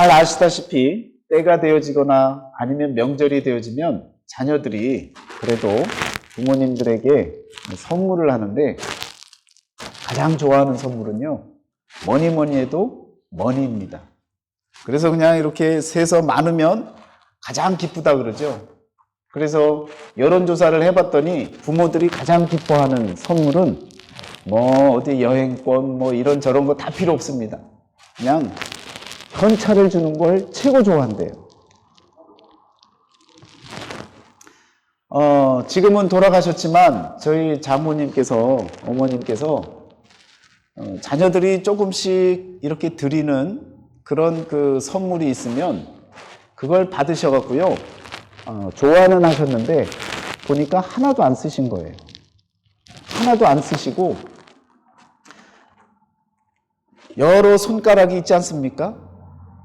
잘 아시다시피 때가 되어지거나 아니면 명절이 되어지면 자녀들이 그래도 부모님들에게 선물을 하는데 가장 좋아하는 선물은요, 뭐니 해도 머니입니다. 그래서 그냥 이렇게 세서 많으면 가장 기쁘다 그러죠. 그래서 여론조사를 해봤더니 부모들이 가장 기뻐하는 선물은 뭐 어디 여행권 뭐 이런 저런 거 다 필요 없습니다. 그냥 현찰을 주는 걸 최고 좋아한대요. 지금은 돌아가셨지만 저희 장모님께서, 어머님께서 자녀들이 조금씩 이렇게 드리는 그런 그 선물이 있으면 그걸 받으셔갖고요, 좋아는 하셨는데 보니까 하나도 안 쓰신 거예요. 하나도 안 쓰시고 여러 손가락이 있지 않습니까?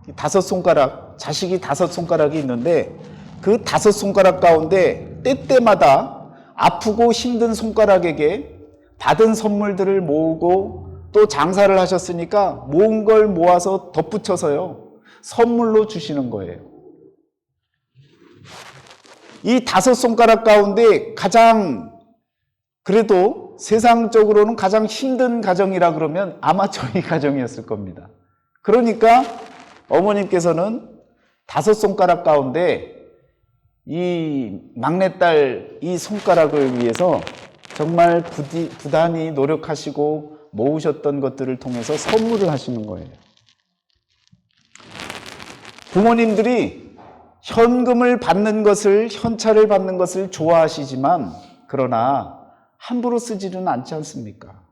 5손가락, 자식이 5손가락이 있는데 그 5손가락 가운데 때때마다 아프고 힘든 손가락에게 받은 선물들을 모으고 또 장사를 하셨으니까 모은 걸 모아서 덧붙여서요, 선물로 주시는 거예요. 이 5손가락 가운데 가장 그래도 세상적으로는 가장 힘든 가정이라 그러면 아마 저희 가정이었을 겁니다. 그러니까 어머님께서는 5손가락 가운데 이 막내딸 이 손가락을 위해서 정말 부단히 노력하시고 모으셨던 것들을 통해서 선물을 하시는 거예요. 부모님들이 현금을 받는 것을, 현찰을 받는 것을 좋아하시지만 그러나 함부로 쓰지는 않지 않습니까?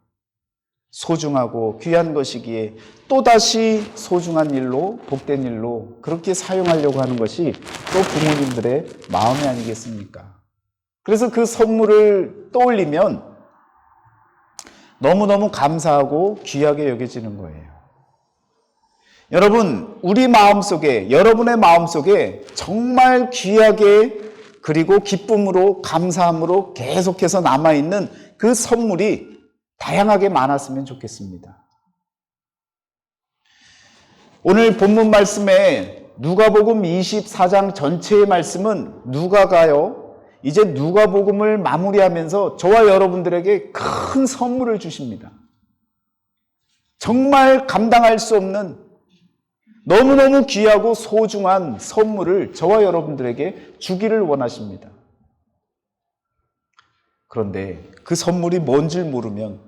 소중하고 귀한 것이기에 또다시 소중한 일로, 복된 일로 그렇게 사용하려고 하는 것이 또 부모님들의 마음이 아니겠습니까? 그래서 그 선물을 떠올리면 너무너무 감사하고 귀하게 여겨지는 거예요. 여러분, 우리 마음속에, 여러분의 마음속에 정말 귀하게 그리고 기쁨으로, 감사함으로 계속해서 남아있는 그 선물이 다양하게 많았으면 좋겠습니다. 오늘 본문 말씀에 누가복음 24장 전체의 말씀은 누가가요, 이제 누가복음을 마무리하면서 저와 여러분들에게 큰 선물을 주십니다. 정말 감당할 수 없는 너무너무 귀하고 소중한 선물을 저와 여러분들에게 주기를 원하십니다. 그런데 그 선물이 뭔지 모르면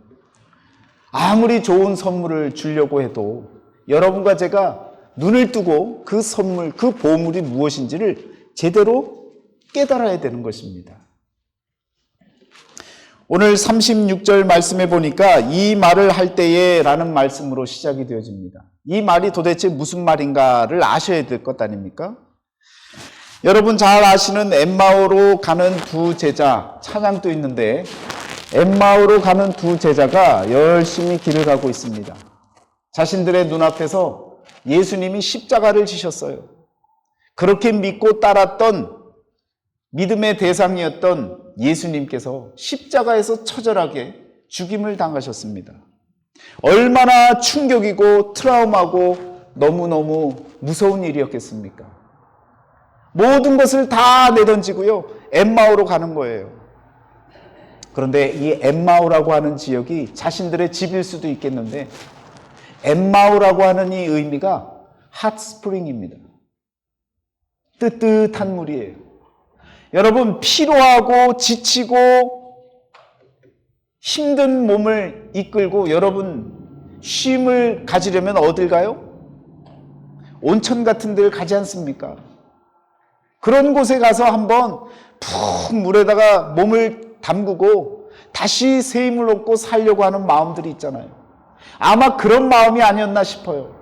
아무리 좋은 선물을 주려고 해도 여러분과 제가 눈을 뜨고 그 선물, 그 보물이 무엇인지를 제대로 깨달아야 되는 것입니다. 오늘 36절 말씀에 보니까 이 말을 할 때에 라는 말씀으로 시작이 되어집니다. 이 말이 도대체 무슨 말인가를 아셔야 될 것 아닙니까? 여러분 잘 아시는 엠마오로 가는 두 제자, 찬양도 있는데 엠마오로 가는 두 제자가 열심히 길을 가고 있습니다. 자신들의 눈앞에서 예수님이 십자가를 지셨어요. 그렇게 믿고 따랐던 믿음의 대상이었던 예수님께서 십자가에서 처절하게 죽임을 당하셨습니다. 얼마나 충격이고 트라우마고 너무너무 무서운 일이었겠습니까? 모든 것을 다 내던지고요, 엠마오로 가는 거예요. 그런데 이 엠마오라고 하는 지역이 자신들의 집일 수도 있겠는데 엠마오라고 하는 이 의미가 핫스프링입니다. 뜨뜻한 물이에요. 여러분, 피로하고 지치고 힘든 몸을 이끌고 여러분 쉼을 가지려면 어딜 가요? 온천 같은 데를 가지 않습니까? 그런 곳에 가서 한번 푹 물에다가 몸을 담그고 다시 새 힘을 얻고 살려고 하는 마음들이 있잖아요. 아마 그런 마음이 아니었나 싶어요.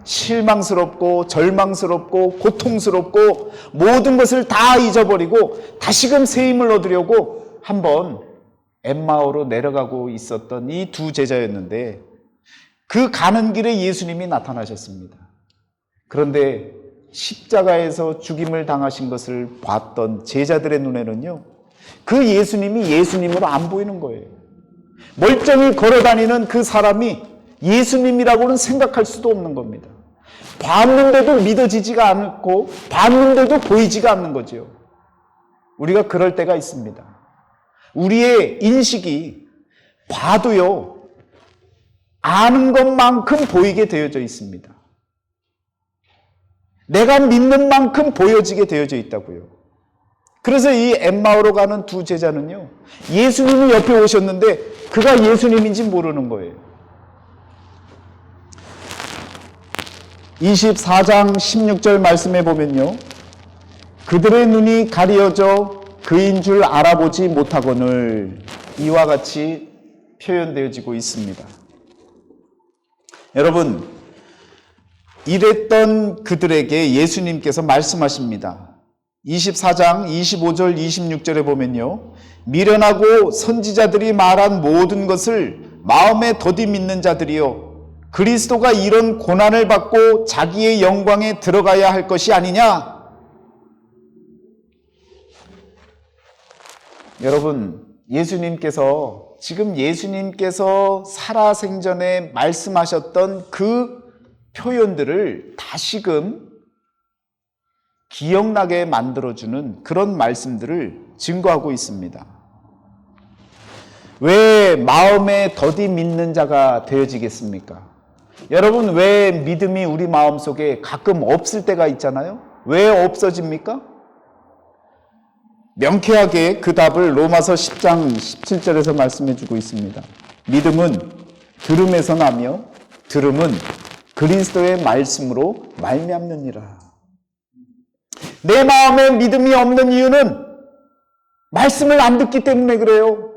실망스럽고 절망스럽고 고통스럽고 모든 것을 다 잊어버리고 다시금 새 힘을 얻으려고 한번 엠마오로 내려가고 있었던 이 두 제자였는데 그 가는 길에 예수님이 나타나셨습니다. 그런데 십자가에서 죽임을 당하신 것을 봤던 제자들의 눈에는요, 그 예수님이 예수님으로 안 보이는 거예요. 멀쩡히 걸어다니는 그 사람이 예수님이라고는 생각할 수도 없는 겁니다. 봤는데도 믿어지지가 않고 봤는데도 보이지가 않는 거죠. 우리가 그럴 때가 있습니다. 우리의 인식이 봐도요, 아는 것만큼 보이게 되어져 있습니다. 내가 믿는 만큼 보여지게 되어져 있다고요. 그래서 이 엠마오로 가는 두 제자는요, 예수님이 옆에 오셨는데 그가 예수님인지 모르는 거예요. 24장 16절 말씀에 보면요, 그들의 눈이 가려져 그인 줄 알아보지 못하거늘, 이와 같이 표현되어지고 있습니다. 여러분, 이랬던 그들에게 예수님께서 말씀하십니다. 24장 25절 26절에 보면요, 미련하고 선지자들이 말한 모든 것을 마음에 더디 믿는 자들이요, 그리스도가 이런 고난을 받고 자기의 영광에 들어가야 할 것이 아니냐. 여러분, 지금 예수님께서 살아생전에 말씀하셨던 그 표현들을 다시금 기억나게 만들어주는 그런 말씀들을 증거하고 있습니다. 왜 마음에 더디 믿는 자가 되어지겠습니까? 여러분, 왜 믿음이 우리 마음속에 가끔 없을 때가 있잖아요? 왜 없어집니까? 명쾌하게 그 답을 로마서 10장 17절에서 말씀해 주고 있습니다. 믿음은 들음에서 나며 들음은 그리스도의 말씀으로 말미암느니라. 내 마음에 믿음이 없는 이유는 말씀을 안 듣기 때문에 그래요.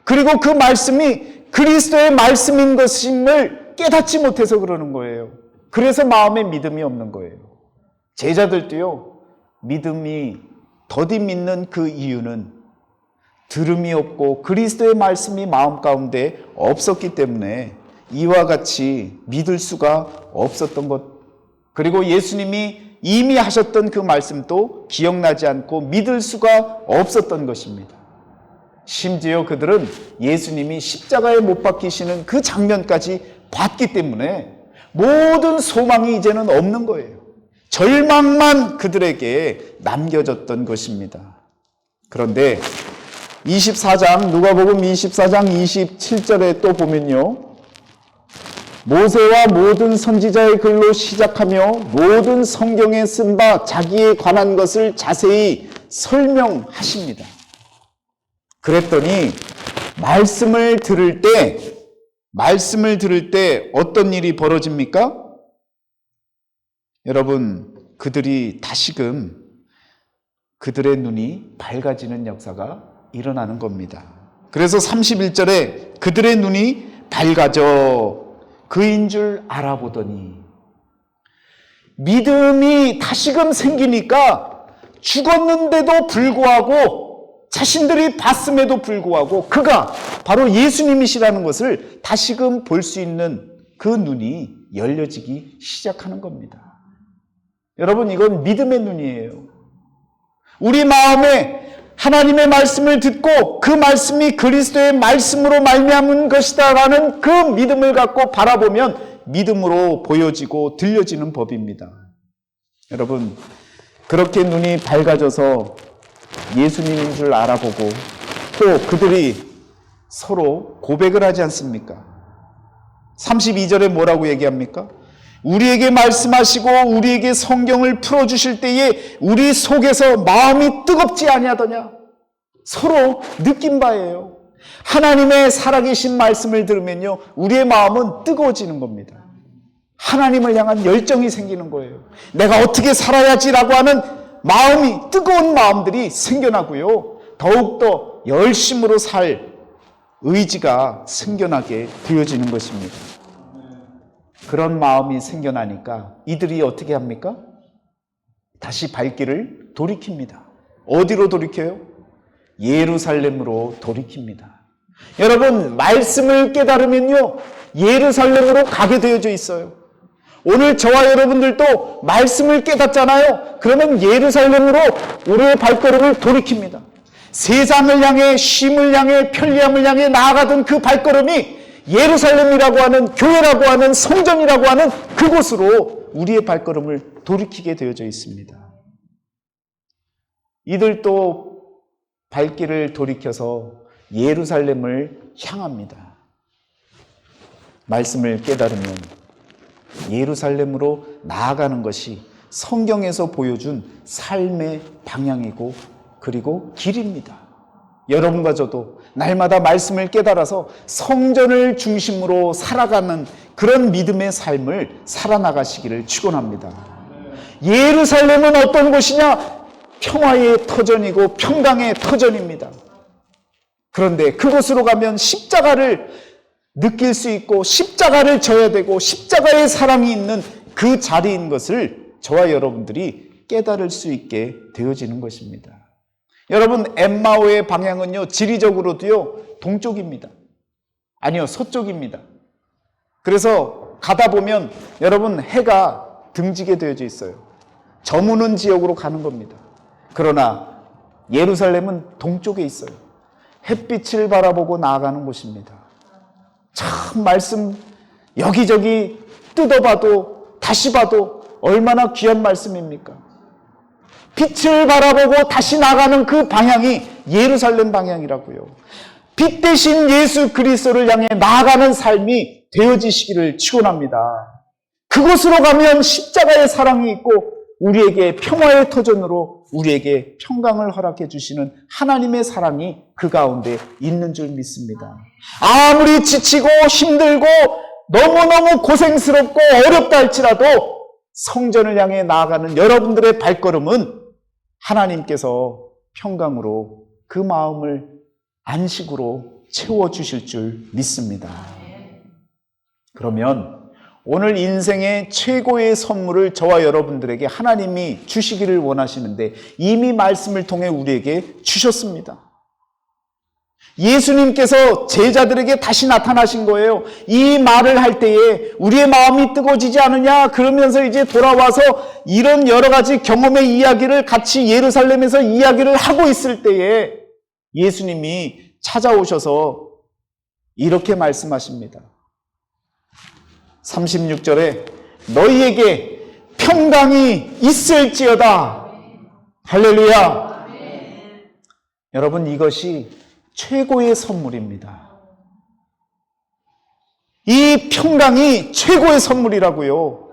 그리고 그 말씀이 그리스도의 말씀인 것임을 깨닫지 못해서 그러는 거예요. 그래서 마음에 믿음이 없는 거예요. 제자들도요, 믿음이 더디 믿는 그 이유는 들음이 없고 그리스도의 말씀이 마음 가운데 없었기 때문에 이와 같이 믿을 수가 없었던 것, 그리고 예수님이 이미 하셨던 그 말씀도 기억나지 않고 믿을 수가 없었던 것입니다. 심지어 그들은 예수님이 십자가에 못 박히시는 그 장면까지 봤기 때문에 모든 소망이 이제는 없는 거예요. 절망만 그들에게 남겨졌던 것입니다. 그런데 24장, 누가복음 24장 27절에 또 보면요, 모세와 모든 선지자의 글로 시작하며 모든 성경에 쓴 바 자기에 관한 것을 자세히 설명하십니다. 그랬더니 말씀을 들을 때 어떤 일이 벌어집니까? 여러분, 그들이 다시금 그들의 눈이 밝아지는 역사가 일어나는 겁니다. 그래서 31절에 그들의 눈이 밝아져 그인 줄 알아보더니, 믿음이 다시금 생기니까 죽었는데도 불구하고 자신들이 봤음에도 불구하고 그가 바로 예수님이시라는 것을 다시금 볼 수 있는 그 눈이 열려지기 시작하는 겁니다. 여러분, 이건 믿음의 눈이에요. 우리 마음에 하나님의 말씀을 듣고 그 말씀이 그리스도의 말씀으로 말미암은 것이다라는 그 믿음을 갖고 바라보면 믿음으로 보여지고 들려지는 법입니다. 여러분, 그렇게 눈이 밝아져서 예수님인 줄 알아보고 또 그들이 서로 고백을 하지 않습니까? 32절에 뭐라고 얘기합니까? 우리에게 말씀하시고 우리에게 성경을 풀어주실 때에 우리 속에서 마음이 뜨겁지 아니하더냐? 서로 느낀 바예요. 하나님의 살아계신 말씀을 들으면요, 우리의 마음은 뜨거워지는 겁니다. 하나님을 향한 열정이 생기는 거예요. 내가 어떻게 살아야지라고 하는 마음이, 뜨거운 마음들이 생겨나고요, 더욱더 열심으로 살 의지가 생겨나게 되어지는 것입니다. 그런 마음이 생겨나니까 이들이 어떻게 합니까? 다시 발길을 돌이킵니다. 어디로 돌이켜요? 예루살렘으로 돌이킵니다. 여러분, 말씀을 깨달으면요, 예루살렘으로 가게 되어져 있어요. 오늘 저와 여러분들도 말씀을 깨닫잖아요. 그러면 예루살렘으로 우리의 발걸음을 돌이킵니다. 세상을 향해, 쉼을 향해, 편리함을 향해 나아가던 그 발걸음이 예루살렘이라고 하는, 교회라고 하는, 성전이라고 하는 그곳으로 우리의 발걸음을 돌이키게 되어져 있습니다. 이들도 발길을 돌이켜서 예루살렘을 향합니다. 말씀을 깨달으면 예루살렘으로 나아가는 것이 성경에서 보여준 삶의 방향이고 그리고 길입니다. 여러분과 저도 날마다 말씀을 깨달아서 성전을 중심으로 살아가는 그런 믿음의 삶을 살아나가시기를 축원합니다. 예루살렘은 어떤 곳이냐? 평화의 터전이고 평강의 터전입니다. 그런데 그곳으로 가면 십자가를 느낄 수 있고 십자가를 져야 되고 십자가의 사랑이 있는 그 자리인 것을 저와 여러분들이 깨달을 수 있게 되어지는 것입니다. 여러분, 엠마오의 방향은요, 지리적으로도요, 동쪽입니다. 아니요, 서쪽입니다. 그래서 가다 보면 여러분 해가 등지게 되어져 있어요. 저무는 지역으로 가는 겁니다. 그러나 예루살렘은 동쪽에 있어요. 햇빛을 바라보고 나아가는 곳입니다. 참 말씀 여기저기 뜯어봐도 다시 봐도 얼마나 귀한 말씀입니까? 빛을 바라보고 다시 나가는 그 방향이 예루살렘 방향이라고요. 빛 대신 예수 그리스도를 향해 나아가는 삶이 되어지시기를 축원합니다. 그곳으로 가면 십자가의 사랑이 있고 우리에게 평화의 터전으로 우리에게 평강을 허락해 주시는 하나님의 사랑이 그 가운데 있는 줄 믿습니다. 아무리 지치고 힘들고 너무너무 고생스럽고 어렵다 할지라도 성전을 향해 나아가는 여러분들의 발걸음은 하나님께서 평강으로 그 마음을 안식으로 채워주실 줄 믿습니다. 그러면 오늘 인생의 최고의 선물을 저와 여러분들에게 하나님이 주시기를 원하시는데 이미 말씀을 통해 우리에게 주셨습니다. 예수님께서 제자들에게 다시 나타나신 거예요. 이 말을 할 때에 우리의 마음이 뜨거워지지 않으냐? 그러면서 이제 돌아와서 이런 여러 가지 경험의 이야기를 같이 예루살렘에서 이야기를 하고 있을 때에 예수님이 찾아오셔서 이렇게 말씀하십니다. 36절에 너희에게 평강이 있을지어다. 할렐루야. 여러분, 이것이 최고의 선물입니다. 이 평강이 최고의 선물이라고요.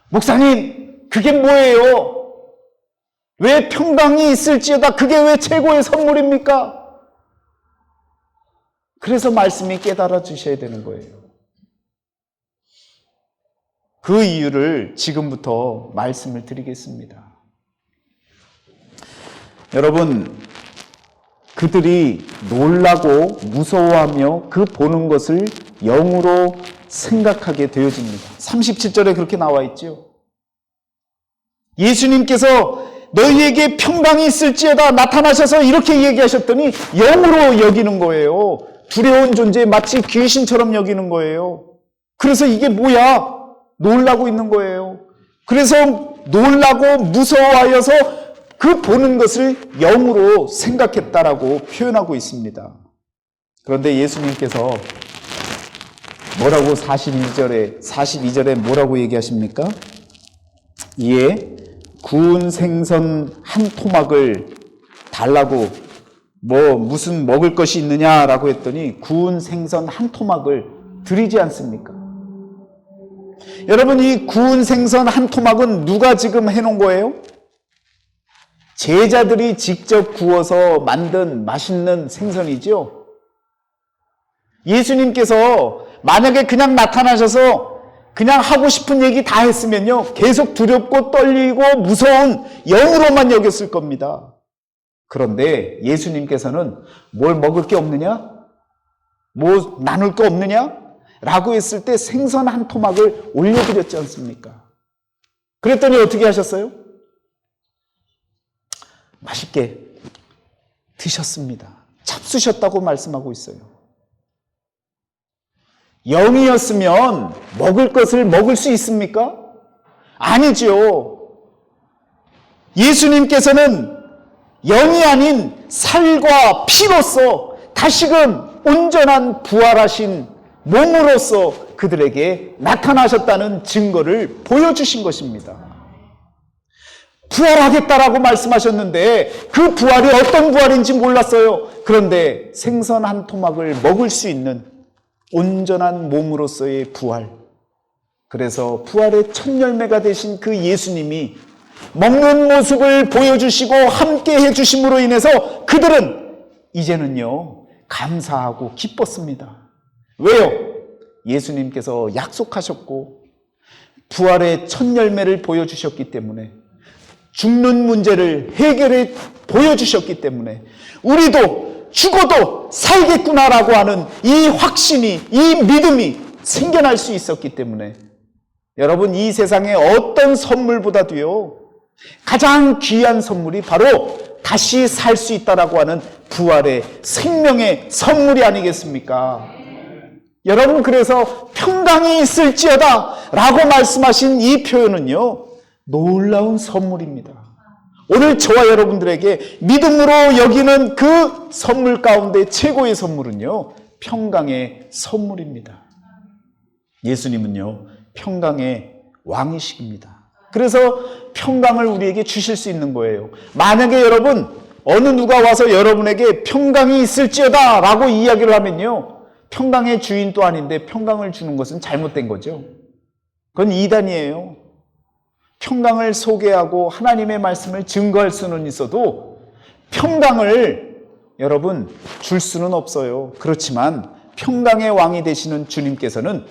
목사님, 그게 뭐예요? 왜 평강이 있을지어다? 그게 왜 최고의 선물입니까? 그래서 말씀이 깨달아 주셔야 되는 거예요. 그 이유를 지금부터 말씀을 드리겠습니다. 여러분, 그들이 놀라고 무서워하며 그 보는 것을 영으로 생각하게 되어집니다. 37절에 그렇게 나와 있죠. 예수님께서 너희에게 평강이 있을지어다 나타나셔서 이렇게 얘기하셨더니 영으로 여기는 거예요. 두려운 존재 마치 귀신처럼 여기는 거예요. 그래서 이게 뭐야? 놀라고 있는 거예요. 그래서 놀라고 무서워하여서 그 보는 것을 영으로 생각했다라고 표현하고 있습니다. 그런데 예수님께서 뭐라고 42절에 뭐라고 얘기하십니까? 이에 구운 생선 한 토막을 달라고 무슨 먹을 것이 있느냐라고 했더니 구운 생선 한 토막을 드리지 않습니까? 여러분, 이 구운 생선 한 토막은 누가 지금 해놓은 거예요? 제자들이 직접 구워서 만든 맛있는 생선이죠. 예수님께서 만약에 그냥 나타나셔서 그냥 하고 싶은 얘기 다 했으면요, 계속 두렵고 떨리고 무서운 영으로만 여겼을 겁니다. 그런데 예수님께서는 뭘 먹을 게 없느냐? 뭐 나눌 거 없느냐? 라고 했을 때 생선 한 토막을 올려드렸지 않습니까? 그랬더니 어떻게 하셨어요? 맛있게 드셨습니다. 잡수셨다고 말씀하고 있어요. 영이었으면 먹을 것을 먹을 수 있습니까? 아니죠. 예수님께서는 영이 아닌 살과 피로서 다시금 온전한 부활하신 몸으로서 그들에게 나타나셨다는 증거를 보여주신 것입니다. 부활하겠다라고 말씀하셨는데 그 부활이 어떤 부활인지 몰랐어요. 그런데 생선 한 토막을 먹을 수 있는 온전한 몸으로서의 부활. 그래서 부활의 첫 열매가 되신 그 예수님이 먹는 모습을 보여주시고 함께 해주심으로 인해서 그들은 이제는요 감사하고 기뻤습니다. 왜요? 예수님께서 약속하셨고 부활의 첫 열매를 보여주셨기 때문에, 죽는 문제를 해결해 보여주셨기 때문에 우리도 죽어도 살겠구나라고 하는 이 확신이, 이 믿음이 생겨날 수 있었기 때문에, 여러분 이 세상의 어떤 선물보다도요 가장 귀한 선물이 바로 다시 살 수 있다라고 하는 부활의 생명의 선물이 아니겠습니까? 여러분, 그래서 평강이 있을지어다 라고 말씀하신 이 표현은요 놀라운 선물입니다. 오늘 저와 여러분들에게 믿음으로 여기는 그 선물 가운데 최고의 선물은요 평강의 선물입니다. 예수님은요 평강의 왕이십니다. 그래서 평강을 우리에게 주실 수 있는 거예요. 만약에 여러분 어느 누가 와서 여러분에게 평강이 있을지어다 라고 이야기를 하면요 평강의 주인도 아닌데 평강을 주는 것은 잘못된 거죠. 그건 이단이에요. 평강을 소개하고 하나님의 말씀을 증거할 수는 있어도 평강을 여러분 줄 수는 없어요. 그렇지만 평강의 왕이 되시는 주님께서는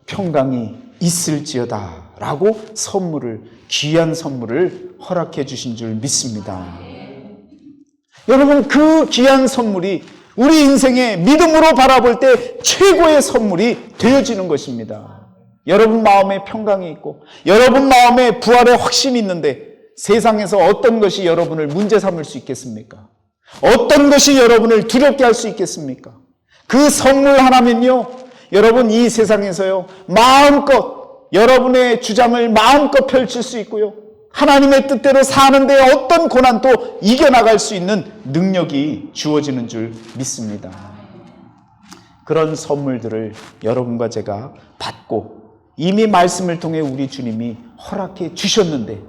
평강이 있을지어다 라고 귀한 선물을 허락해 주신 줄 믿습니다. 여러분, 그 귀한 선물이 우리 인생의 믿음으로 바라볼 때 최고의 선물이 되어지는 것입니다. 여러분 마음에 평강이 있고 여러분 마음에 부활의 확신이 있는데 세상에서 어떤 것이 여러분을 문제 삼을 수 있겠습니까? 어떤 것이 여러분을 두렵게 할 수 있겠습니까? 그 선물 하나면요 여러분 이 세상에서요 마음껏 여러분의 주장을 마음껏 펼칠 수 있고요 하나님의 뜻대로 사는데 어떤 고난도 이겨나갈 수 있는 능력이 주어지는 줄 믿습니다. 그런 선물들을 여러분과 제가 받고 이미 말씀을 통해 우리 주님이 허락해 주셨는데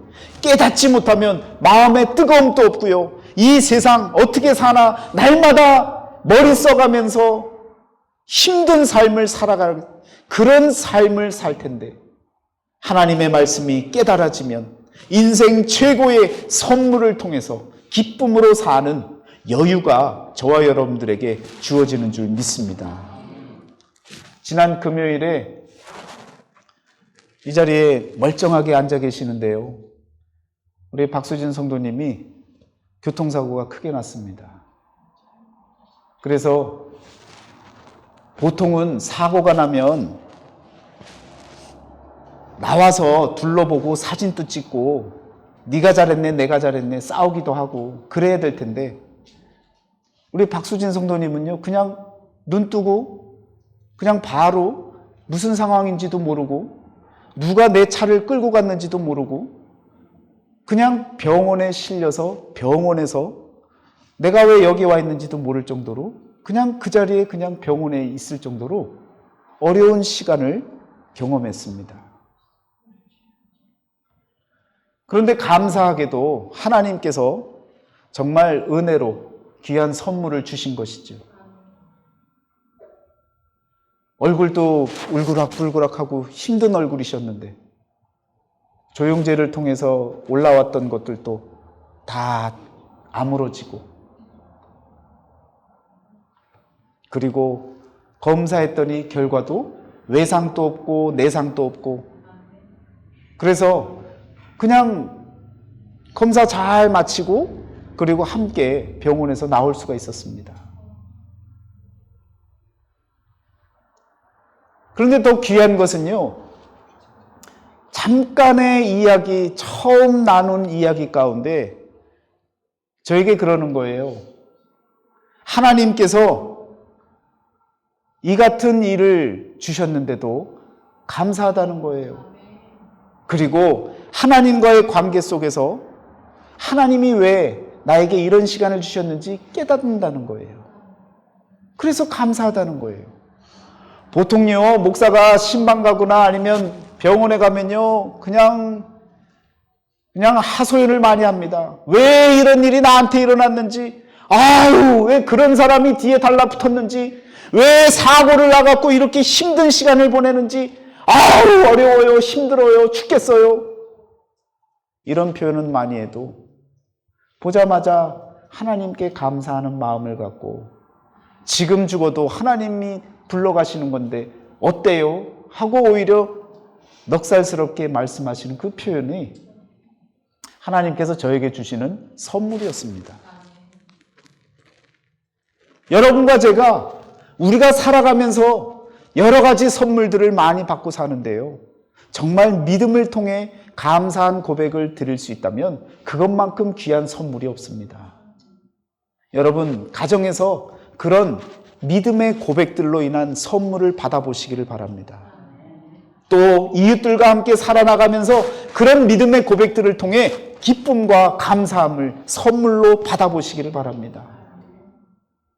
깨닫지 못하면 마음에 뜨거움도 없고요 이 세상 어떻게 사나 날마다 머리 써가면서 힘든 삶을 살아가는 그런 삶을 살 텐데, 하나님의 말씀이 깨달아지면 인생 최고의 선물을 통해서 기쁨으로 사는 여유가 저와 여러분들에게 주어지는 줄 믿습니다. 지난 금요일에 이 자리에 멀쩡하게 앉아 계시는데요 우리 박수진 성도님이 교통사고가 크게 났습니다. 그래서 보통은 사고가 나면 나와서 둘러보고 사진도 찍고 네가 잘했네 내가 잘했네 싸우기도 하고 그래야 될 텐데, 우리 박수진 성도님은요 그냥 눈 뜨고 그냥 바로 무슨 상황인지도 모르고 누가 내 차를 끌고 갔는지도 모르고 그냥 병원에 실려서 병원에서 내가 왜 여기 와 있는지도 모를 정도로 그냥 그 자리에 그냥 병원에 있을 정도로 어려운 시간을 경험했습니다. 그런데 감사하게도 하나님께서 정말 은혜로 귀한 선물을 주신 것이죠. 얼굴도 울그락불그락하고 힘든 얼굴이셨는데 조영제를 통해서 올라왔던 것들도 다 아물어지고, 그리고 검사했더니 결과도 외상도 없고 내상도 없고, 그래서 그냥 검사 잘 마치고 그리고 함께 병원에서 나올 수가 있었습니다. 그런데 더 귀한 것은요, 잠깐의 이야기, 처음 나눈 이야기 가운데 저에게 그러는 거예요. 하나님께서 이 같은 일을 주셨는데도 감사하다는 거예요. 그리고 하나님과의 관계 속에서 하나님이 왜 나에게 이런 시간을 주셨는지 깨닫는다는 거예요. 그래서 감사하다는 거예요. 보통요, 목사가 신방 가거나 아니면 병원에 가면요, 그냥 하소연을 많이 합니다. 왜 이런 일이 나한테 일어났는지, 아유, 왜 그런 사람이 뒤에 달라붙었는지, 왜 사고를 나갖고 이렇게 힘든 시간을 보내는지, 아유, 어려워요, 힘들어요, 죽겠어요. 이런 표현은 많이 해도 보자마자 하나님께 감사하는 마음을 갖고 지금 죽어도 하나님이 불러가시는 건데 어때요? 하고 오히려 넉살스럽게 말씀하시는 그 표현이 하나님께서 저에게 주시는 선물이었습니다. 여러분과 제가 우리가 살아가면서 여러 가지 선물들을 많이 받고 사는데요. 정말 믿음을 통해 감사한 고백을 드릴 수 있다면 그것만큼 귀한 선물이 없습니다. 여러분, 가정에서 그런 믿음의 고백들로 인한 선물을 받아보시기를 바랍니다. 또 이웃들과 함께 살아나가면서 그런 믿음의 고백들을 통해 기쁨과 감사함을 선물로 받아보시기를 바랍니다.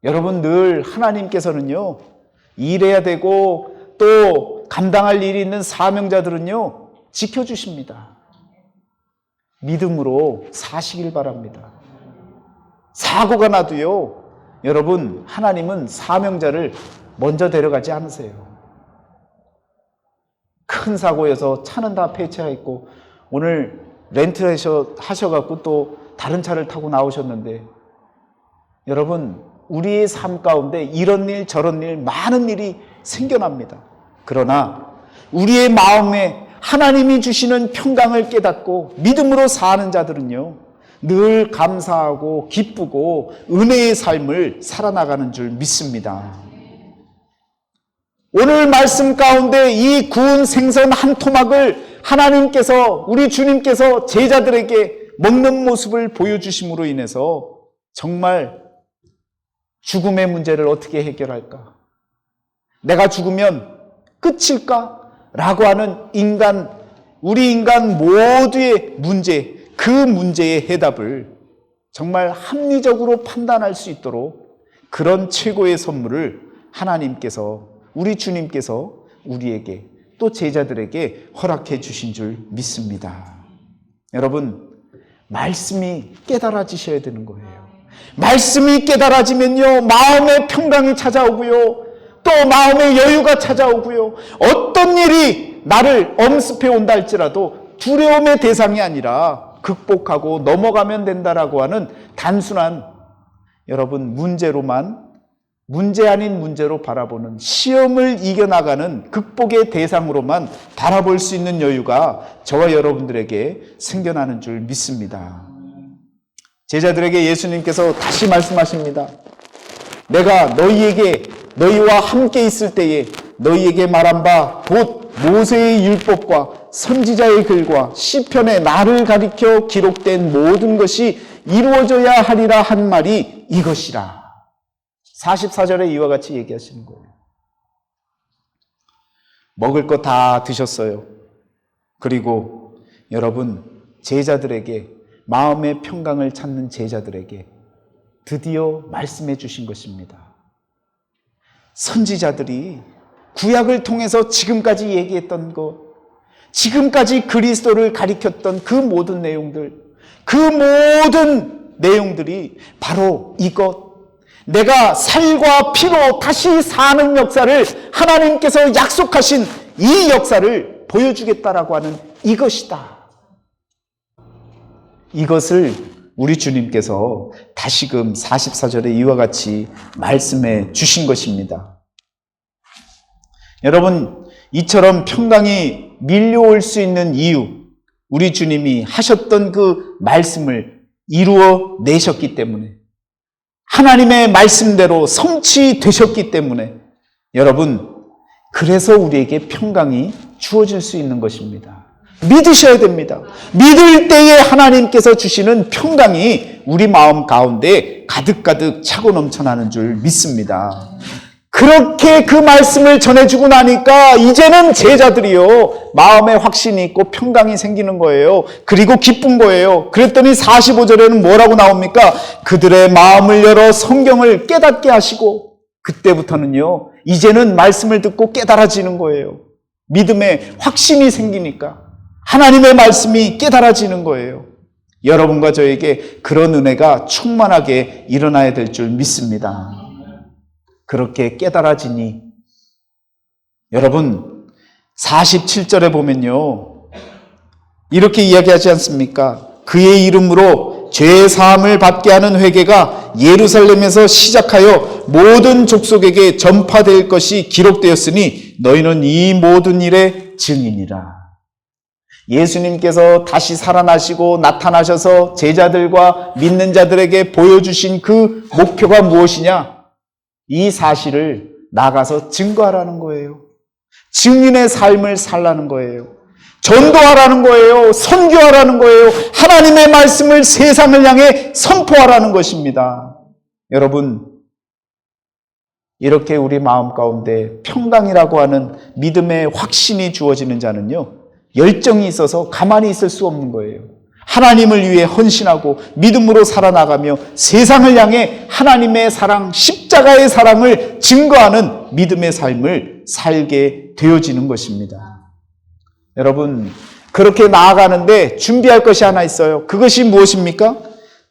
여러분, 늘 하나님께서는요, 일해야 되고 또 감당할 일이 있는 사명자들은요, 지켜주십니다. 믿음으로 사시길 바랍니다. 사고가 나도요, 여러분, 하나님은 사명자를 먼저 데려가지 않으세요. 큰 사고여서 차는 다 폐차해 있고 오늘 렌트 하셔갖고 또 다른 차를 타고 나오셨는데, 여러분, 우리의 삶 가운데 이런 일 저런 일 많은 일이 생겨납니다. 그러나 우리의 마음에 하나님이 주시는 평강을 깨닫고 믿음으로 사는 자들은요, 늘 감사하고 기쁘고 은혜의 삶을 살아나가는 줄 믿습니다. 오늘 말씀 가운데 이 구운 생선 한 토막을 하나님께서, 우리 주님께서 제자들에게 먹는 모습을 보여주심으로 인해서 정말 죽음의 문제를 어떻게 해결할까? 내가 죽으면 끝일까? 라고 하는 우리 인간 모두의 문제, 그 문제의 해답을 정말 합리적으로 판단할 수 있도록 그런 최고의 선물을 하나님께서, 우리 주님께서 우리에게 또 제자들에게 허락해 주신 줄 믿습니다. 여러분, 말씀이 깨달아지셔야 되는 거예요. 말씀이 깨달아지면요, 마음의 평강이 찾아오고요, 또 마음의 여유가 찾아오고요, 어떤 일이 나를 엄습해 온다 할지라도 두려움의 대상이 아니라 극복하고 넘어가면 된다라고 하는 단순한, 여러분, 문제 아닌 문제로 바라보는, 시험을 이겨나가는 극복의 대상으로만 바라볼 수 있는 여유가 저와 여러분들에게 생겨나는 줄 믿습니다. 제자들에게 예수님께서 다시 말씀하십니다. 내가 너희와 함께 있을 때에 너희에게 말한 바 곧 모세의 율법과 선지자의 글과 시편에 나를 가리켜 기록된 모든 것이 이루어져야 하리라 한 말이 이것이라. 44절에 이와 같이 얘기하시는 거예요. 먹을 거 다 드셨어요. 그리고 여러분, 제자들에게, 마음의 평강을 찾는 제자들에게 드디어 말씀해 주신 것입니다. 선지자들이 구약을 통해서 지금까지 얘기했던 것, 지금까지 그리스도를 가리켰던 그 모든 내용들이 바로 이것, 내가 살과 피로 다시 사는 역사를 하나님께서 약속하신 이 역사를 보여주겠다라고 하는 이것이다. 이것을 우리 주님께서 다시금 44절에 이와 같이 말씀해 주신 것입니다. 여러분, 이처럼 평강이 밀려올 수 있는 이유, 우리 주님이 하셨던 그 말씀을 이루어 내셨기 때문에, 하나님의 말씀대로 성취되셨기 때문에, 여러분, 그래서 우리에게 평강이 주어질 수 있는 것입니다. 믿으셔야 됩니다. 믿을 때에 하나님께서 주시는 평강이 우리 마음 가운데 가득가득 차고 넘쳐나는 줄 믿습니다. 그렇게 그 말씀을 전해주고 나니까 이제는 제자들이요, 마음에 확신이 있고 평강이 생기는 거예요. 그리고 기쁜 거예요. 그랬더니 45절에는 뭐라고 나옵니까? 그들의 마음을 열어 성경을 깨닫게 하시고, 그때부터는요, 이제는 말씀을 듣고 깨달아지는 거예요. 믿음에 확신이 생기니까 하나님의 말씀이 깨달아지는 거예요. 여러분과 저에게 그런 은혜가 충만하게 일어나야 될 줄 믿습니다. 그렇게 깨달아지니 여러분 47절에 보면요 이렇게 이야기하지 않습니까? 그의 이름으로 죄 사함을 받게 하는 회개가 예루살렘에서 시작하여 모든 족속에게 전파될 것이 기록되었으니 너희는 이 모든 일의 증인이라. 예수님께서 다시 살아나시고 나타나셔서 제자들과 믿는 자들에게 보여주신 그 목표가 무엇이냐? 이 사실을 나가서 증거하라는 거예요. 증인의 삶을 살라는 거예요. 전도하라는 거예요. 선교하라는 거예요. 하나님의 말씀을 세상을 향해 선포하라는 것입니다. 여러분, 이렇게 우리 마음 가운데 평강이라고 하는 믿음의 확신이 주어지는 자는요, 열정이 있어서 가만히 있을 수 없는 거예요. 하나님을 위해 헌신하고 믿음으로 살아나가며 세상을 향해 하나님의 사랑, 십자가의 사랑을 증거하는 믿음의 삶을 살게 되어지는 것입니다. 여러분, 그렇게 나아가는데 준비할 것이 하나 있어요. 그것이 무엇입니까?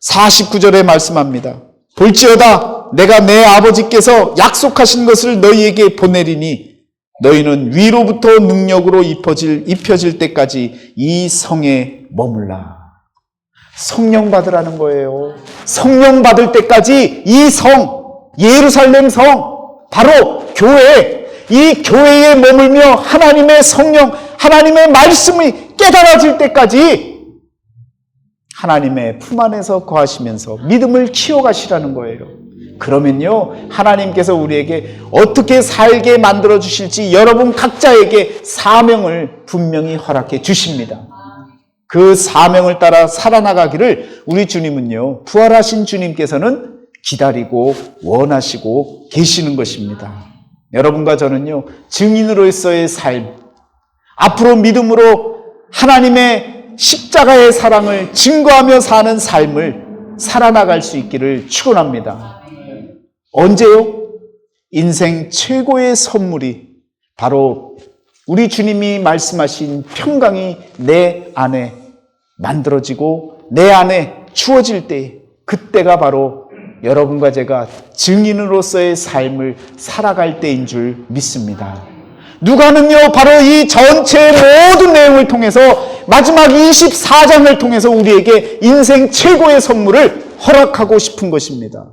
49절에 말씀합니다. 볼지어다 내가 내 아버지께서 약속하신 것을 너희에게 보내리니 너희는 위로부터 능력으로 입혀질 때까지 이 성에 머물라. 성령 받으라는 거예요. 성령 받을 때까지 이 성, 예루살렘 성, 바로 교회, 이 교회에 머물며 하나님의 성령, 하나님의 말씀이 깨달아질 때까지 하나님의 품 안에서 거하시면서 믿음을 키워가시라는 거예요. 그러면요, 하나님께서 우리에게 어떻게 살게 만들어 주실지 여러분 각자에게 사명을 분명히 허락해 주십니다. 그 사명을 따라 살아나가기를 우리 주님은요, 부활하신 주님께서는 기다리고 원하시고 계시는 것입니다. 여러분과 저는요, 증인으로서의 삶, 앞으로 믿음으로 하나님의 십자가의 사랑을 증거하며 사는 삶을 살아나갈 수 있기를 축원합니다. 언제요? 인생 최고의 선물이 바로 우리 주님이 말씀하신 평강이 내 안에 만들어지고 내 안에 주어질 때, 그때가 바로 여러분과 제가 증인으로서의 삶을 살아갈 때인 줄 믿습니다. 누가는요, 바로 이 전체 모든 내용을 통해서 마지막 24장을 통해서 우리에게 인생 최고의 선물을 허락하고 싶은 것입니다.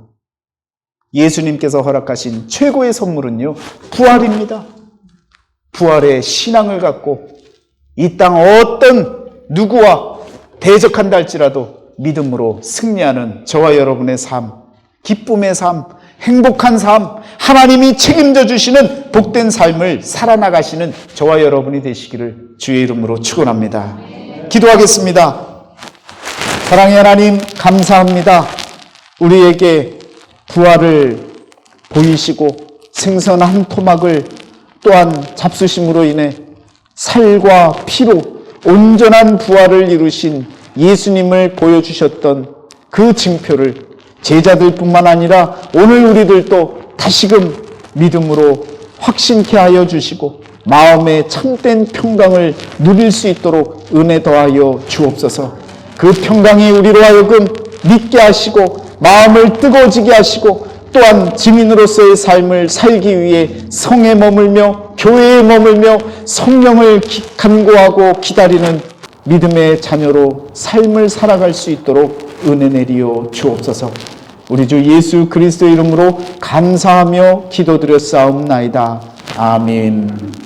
예수님께서 허락하신 최고의 선물은요, 부활입니다. 부활의 신앙을 갖고 이 땅 어떤 누구와 대적한다 할지라도 믿음으로 승리하는 저와 여러분의 삶, 기쁨의 삶, 행복한 삶, 하나님이 책임져 주시는 복된 삶을 살아나가시는 저와 여러분이 되시기를 주의 이름으로 축원합니다. 기도하겠습니다. 사랑의 하나님, 감사합니다. 우리에게 부활을 보이시고 생선 한 토막을 또한 잡수심으로 인해 살과 피로 온전한 부활을 이루신 예수님을 보여주셨던 그 징표를 제자들뿐만 아니라 오늘 우리들도 다시금 믿음으로 확신케 하여 주시고 마음의 참된 평강을 누릴 수 있도록 은혜 더하여 주옵소서. 그 평강이 우리로 하여금 믿게 하시고 마음을 뜨거워지게 하시고 또한 증인으로서의 삶을 살기 위해 성에 머물며 교회에 머물며 성령을 간구하고 기다리는 믿음의 자녀로 삶을 살아갈 수 있도록 은혜 내리어 주옵소서. 우리 주 예수 그리스도 이름으로 감사하며 기도드렸사옵나이다. 아멘.